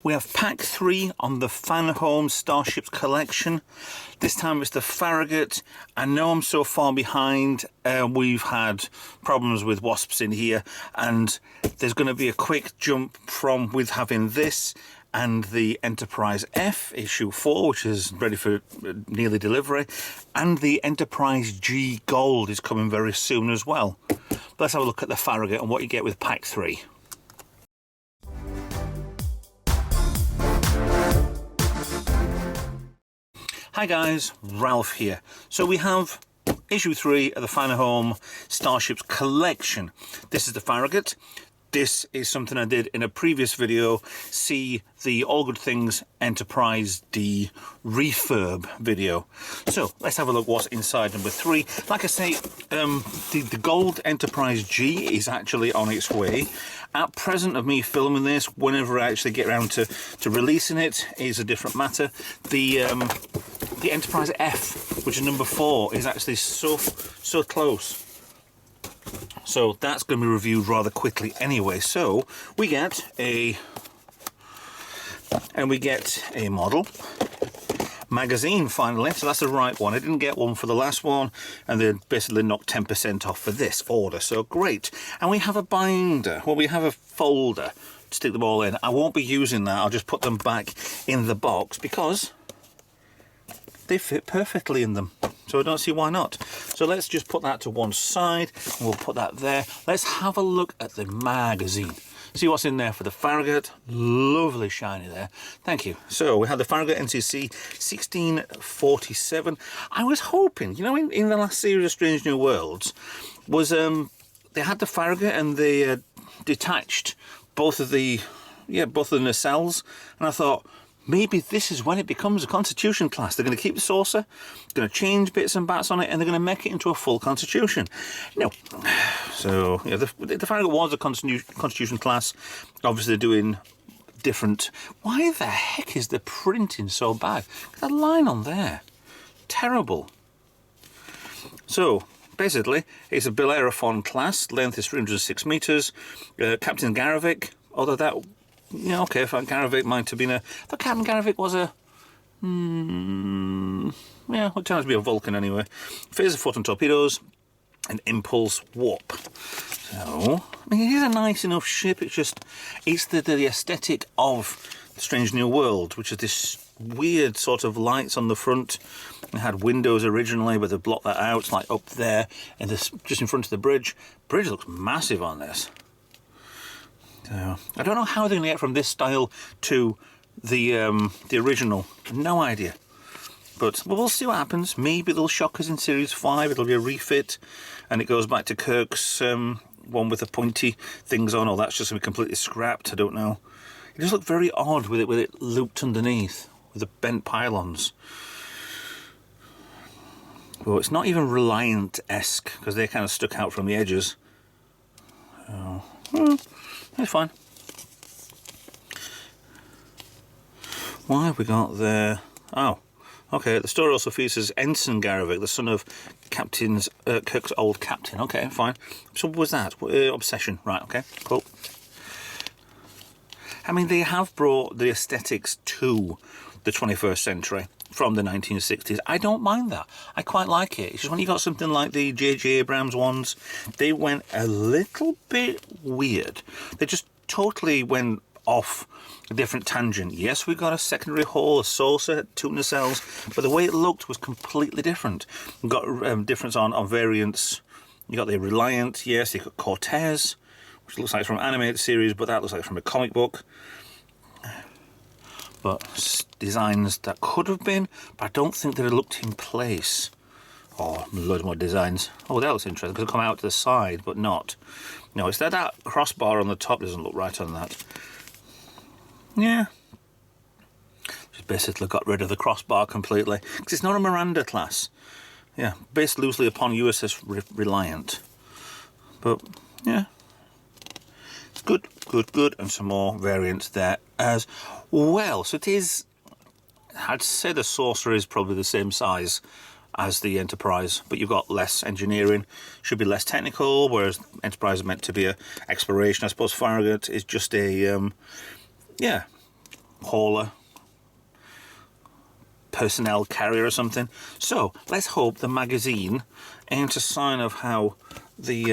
We have pack 3 on the Fanhome Starships collection. This time it's the Farragut. I know I'm so far behind. We've had problems with wasps in here, and there's going to be a quick jump from with having this and the Enterprise F issue 4, which is ready for nearly delivery, and the Enterprise G Gold is coming very soon as well. But let's have a look at the Farragut and what you get with pack 3. Hi guys, Ralph here. So we have issue 3 of the Fanhome Starships collection. This is the Farragut. This is something I did in a previous video. See the All Good Things Enterprise D refurb video. So let's have a look what's inside number 3. Like I say, the Gold Enterprise G is actually on its way. At present of me filming this, whenever I actually get around to releasing it is a different matter. The Enterprise F, which is number 4, is actually so close. So that's going to be reviewed rather quickly anyway. So we get a model magazine finally. So that's the right one. I didn't get one for the last one, and they basically knocked 10% off for this order. So great. And we have a binder. Well, we have a folder to stick them all in. I won't be using that. I'll just put them back in the box because they fit perfectly in them. So I don't see why not. So let's just put that to one side, and we'll put that there. Let's have a look at the magazine. See what's in there for the Farragut. Lovely shiny there. Thank you. So we had the Farragut NCC-1647. I was hoping, you know, in the last series of Strange New Worlds, was they had the Farragut and they detached both of the nacelles, and I thought, maybe this is when it becomes a Constitution class. They're going to keep the saucer, going to change bits and bats on it, and they're going to make it into a full Constitution. No. So, yeah, the Farragut was a Constitution class. Obviously, they're doing different... Why the heck is the printing so bad? That line on there. Terrible. So, basically, it's a Bellerophon class. Length is 306 metres. Captain Garavik, although that... Yeah, okay, Garavik might have been a... I thought Captain Garavik was a... yeah, it turns out to be a Vulcan anyway. Phaser photon torpedoes and impulse warp. So, I mean, it is a nice enough ship. It's just... It's the aesthetic of Strange New World, which is this weird sort of lights on the front. It had windows originally, but they blocked that out. It's like up there, and this just in front of the bridge. Bridge looks massive on this. So, I don't know how they're going to get from this style to the original. No idea. But we'll see what happens. Maybe they'll shock us in Series 5. It'll be a refit. And it goes back to Kirk's one with the pointy things on. Or that's just going to be completely scrapped. I don't know. It just looked very odd with it looped underneath. With the bent pylons. Well, it's not even Reliant-esque. Because they kind of stuck out from the edges. So, it's fine. Why have we got there? Oh, okay. The story also features Ensign Garavik, the son of Kirk's old captain. Okay, fine. So what was that? Obsession. Right, okay, cool. I mean, they have brought the aesthetics to the 21st century from the 1960s. I don't mind that. I quite like it. It's just when you got something like the J.J. Abrams ones, they went a little bit weird. They just totally went off a different tangent. Yes, we got a secondary hull, a saucer, 2 nacelles, but the way it looked was completely different. We got difference on variants. You got the Reliant, yes, you got Cortez, which looks like it's from an animated series, but that looks like from a comic book. But designs that could have been, but I don't think they looked in place. Oh, loads more designs. Oh, that looks interesting. Could have come out to the side, but not. No, it's that crossbar on the top doesn't look right on that. Yeah. Just basically got rid of the crossbar completely. Because it's not a Miranda class. Yeah, based loosely upon USS Reliant. But, yeah. It's good, good, good. And some more variants there as well. So it is... I'd say the saucer is probably the same size as the Enterprise, but you've got less engineering, should be less technical, whereas Enterprise is meant to be a exploration. I suppose Farragut is just a yeah, hauler, personnel carrier or something. So let's hope the magazine ain't a sign of how the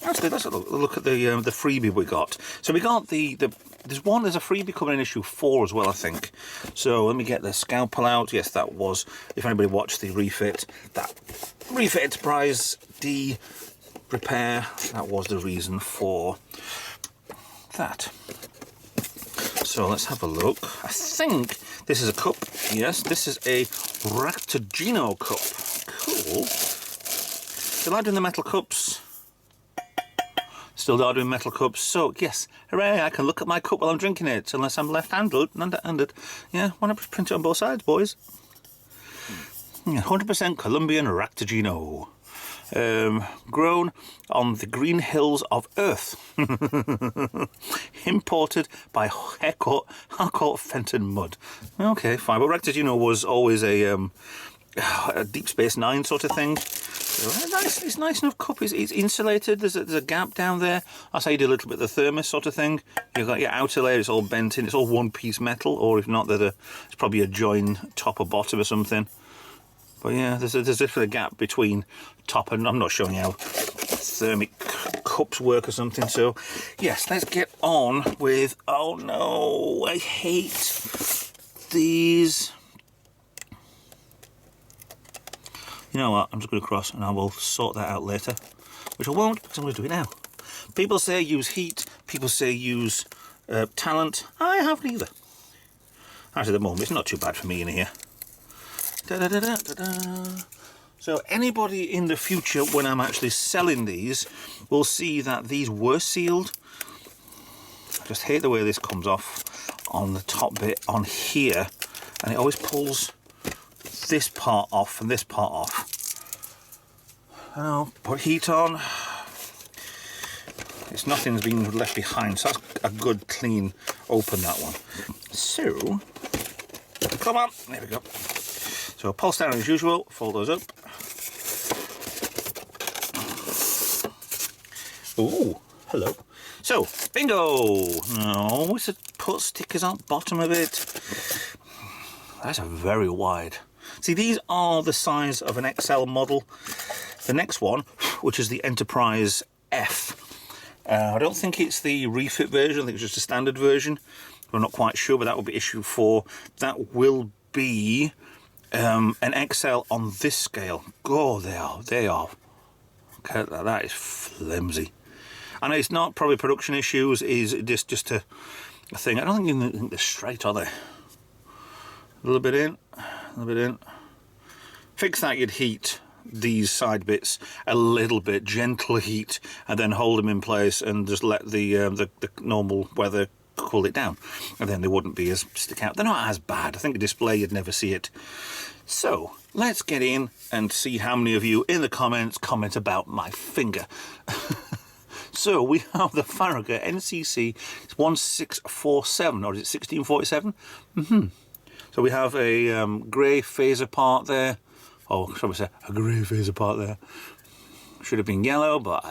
actually let's look at the freebie we got. So we got there's a freebie coming in issue 4 as well, I think. So let me get the scalpel out. Yes, that was, if anybody watched the refit, that refit Enterprise D repair, that was the reason for that. So let's have a look. I think this is a cup. Yes, this is a Raptorino cup. Cool. Still are doing the metal cups. Still are doing metal cups. So yes, hooray! I can look at my cup while I'm drinking it, unless I'm left-handed. Yeah, why not print it on both sides, boys? 100% Colombian Raptorino. Grown on the green hills of Earth. Imported by Harcourt Fenton Mud. Okay, fine. But Raptorino was always a Deep Space Nine sort of thing. So, it's nice enough cup. It's insulated. There's a gap down there. That's how you do a little bit of the thermos sort of thing. You've got your outer layer. It's all bent in. It's all one-piece metal, or if not, it's probably a join top or bottom or something. But yeah, there's a gap between top and I'm not showing you how thermic cups work or something. So yes, let's get on with. Oh no, I hate these. You know what? I'm just going to cross and I will sort that out later, which I won't because I'm going to do it now. People say use heat. People say use talent. I have neither. Actually, at the moment, it's not too bad for me in here. So anybody in the future, when I'm actually selling these, will see that these were sealed. I just hate the way this comes off on the top bit on here, and it always pulls this part off and this part off. And I'll put heat on. Nothing's been left behind, so that's a good clean open, that one. So come on, there we go. So pulse down as usual, fold those up. Ooh, hello. So, bingo! No, it's a put stickers on bottom of it. That's a very wide. See, these are the size of an XL model. The next one, which is the Enterprise F. I don't think it's the refit version, I think it's just a standard version. I'm not quite sure, but that will be issue 4. That will be an XL on this scale. Oh, they are. Okay, that is flimsy. And it's not probably production issues, is just a thing. I don't think they're straight, are they? A little bit in, a little bit in. Fix that, you'd heat these side bits a little bit, gentle heat, and then hold them in place and just let the normal weather cool it down, and then they wouldn't be as stick out. They're not as bad. I think a display you'd never see it. So let's get in and see how many of you in the comments comment about my finger. So we have the Farragut NCC-1647, or is it 1647? So we have a grey phaser part there. Oh, shall we say a grey phaser part there? Should have been yellow, but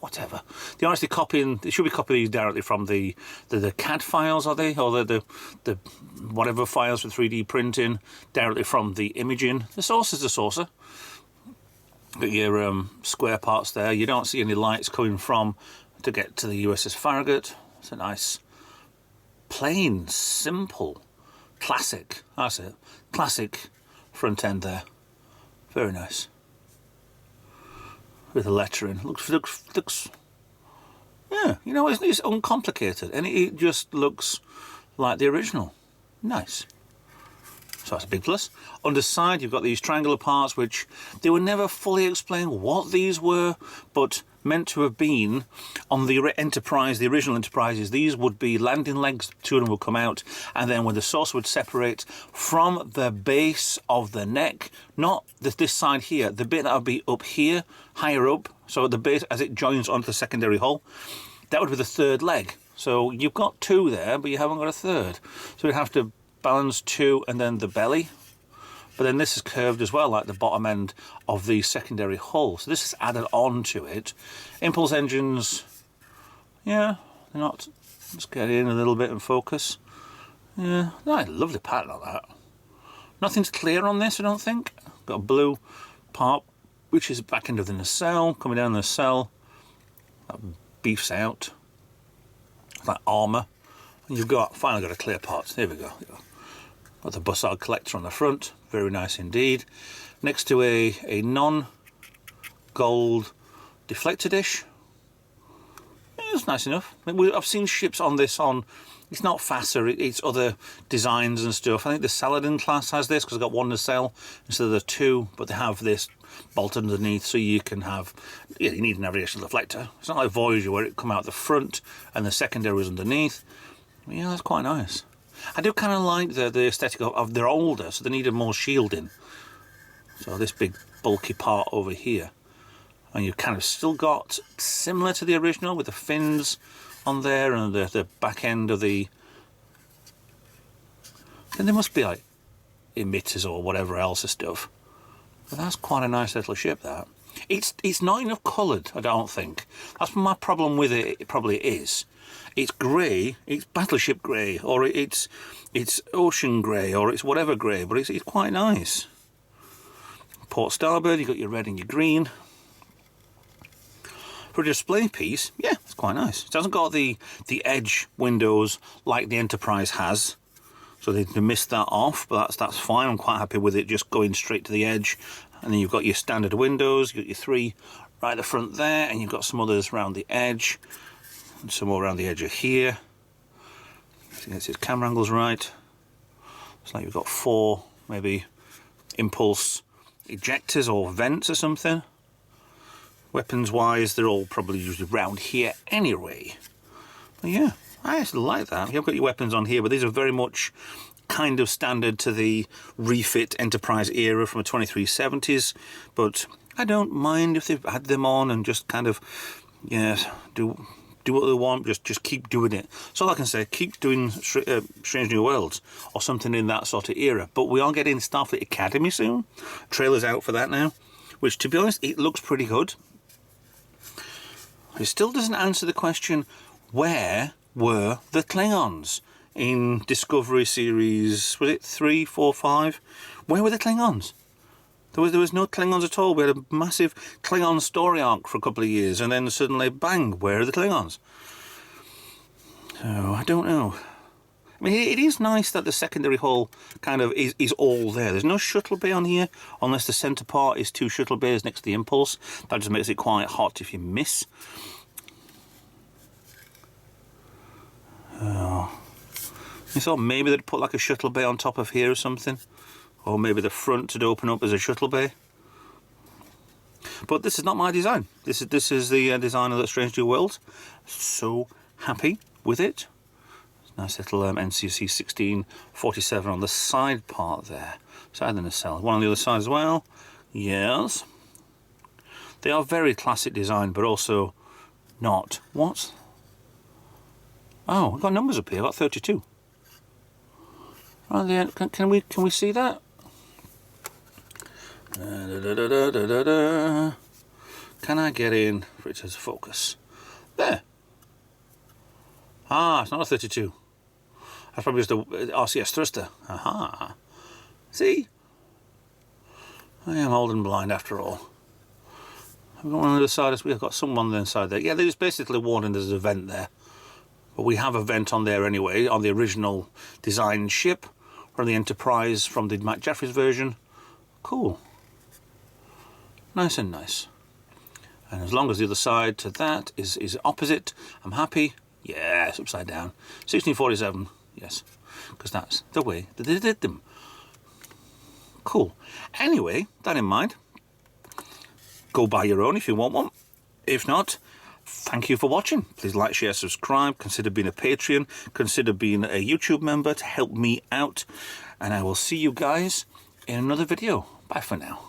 whatever. They're honestly copying. They should be copying these directly from the CAD files, are they, or the whatever files for 3D printing directly from the imaging. The saucer's the saucer. Got your square parts there. You don't see any lights coming from to get to the USS Farragut. It's a nice, plain, simple, classic. That's it. Classic front end there. Very nice. With the lettering, looks. Yeah, you know, it's uncomplicated, and it just looks like the original. Nice. So that's a big plus. On the side, you've got these triangular parts, which they were never fully explained what these were, but meant to have been on the Enterprise, the original Enterprises. These would be landing legs. 2 of them would come out, and then when the saucer would separate from the base of the neck, not this side here, the bit that would be up here, higher up, so at the base as it joins onto the secondary hull, that would be the third leg. So you've got 2 there, but you haven't got a third. So you'd have to balance 2 and then the belly. But then this is curved as well, like the bottom end of the secondary hull. So this is added on to it. Impulse engines, yeah, they're not. Let's get in a little bit and focus. Yeah, nice, lovely pattern on that. Nothing's clear on this, I don't think. Got a blue part, which is the back end of the nacelle, coming down the nacelle. That beefs out. That armour. And you've finally got a clear part. There we go. Got the Bussard collector on the front. Very nice indeed. Next to a non-gold deflector dish. Yeah, it's nice enough. I've seen ships on this on... It's not FASA, it's other designs and stuff. I think the Saladin class has this because I've got one nacelle instead of the two, but they have this bolted underneath so you can have... Yeah, you need an navigation deflector. It's not like Voyager where it come out the front and the secondary is underneath. But yeah, that's quite nice. I do kind of like the aesthetic of they're older, so they needed more shielding. So this big bulky part over here. And you've kind of still got, similar to the original, with the fins on there and the back end of the... Then there must be like emitters or whatever else of stuff. But that's quite a nice little ship, that. It's not enough coloured, I don't think. That's my problem with it. It probably is. It's grey, it's battleship grey, or it's ocean grey, or it's whatever grey, but it's quite nice. Port starboard, you've got your red and your green. For a display piece, yeah, it's quite nice. It hasn't got the edge windows like the Enterprise has, so they missed that off, but that's fine. I'm quite happy with it just going straight to the edge. And then you've got your standard windows, you've got your 3 right at the front there, and you've got some others around the edge, and some more around the edge of here. See, gets its camera angles right. It's like you've got 4 maybe impulse ejectors or vents or something. Weapons wise, they're all probably usually around here anyway. But yeah, I actually like that. You've got your weapons on here, but these are very much kind of standard to the refit Enterprise era from the 2370s. But I don't mind if they've had them on and just kind of, yeah, do what they want, just keep doing it. So all I can say, keep doing Strange New Worlds or something in that sort of era. But we are getting Starfleet Academy soon. Trailer's out for that now, which, to be honest, it looks pretty good. It still doesn't answer the question, where were the Klingons in Discovery Series, was it 3, 4, 5? Where were the Klingons? There was no Klingons at all. We had a massive Klingon story arc for a couple of years, and then suddenly, bang, where are the Klingons? So, I don't know. I mean, it is nice that the secondary hull kind of is all there. There's no shuttle bay on here, unless the centre part is 2 shuttle bays next to the Impulse. That just makes it quite hot if you miss. Oh. I thought maybe they'd put like a shuttle bay on top of here or something. Or maybe the front would open up as a shuttle bay. But this is not my design. This is the design of the Strange New Worlds. So happy with it. Nice little NCC-1647 on the side part there. Side of the nacelle. One on the other side as well. Yes. They are very classic design, but also not. What? Oh, I've got numbers up here. I've got 32. Right there. Can we see that? Can I get in for it to focus? There. Ah, it's not a 32. That's probably just a RCS thruster. Aha. See? I am old and blind after all. I've got one on the other side. We've got someone on the inside there. Yeah, there's basically warning there's a vent there. But we have a vent on there anyway, on the original design ship, from the Enterprise, from the Matt Jeffries version. Cool. Nice and nice. And as long as the other side to that is opposite, I'm happy. Yes, upside down. 1647, yes. Because that's the way that they did them. Cool. Anyway, that in mind, go buy your own if you want one. If not, thank you for watching. Please like, share, subscribe. Consider being a Patreon. Consider being a YouTube member to help me out. And I will see you guys in another video. Bye for now.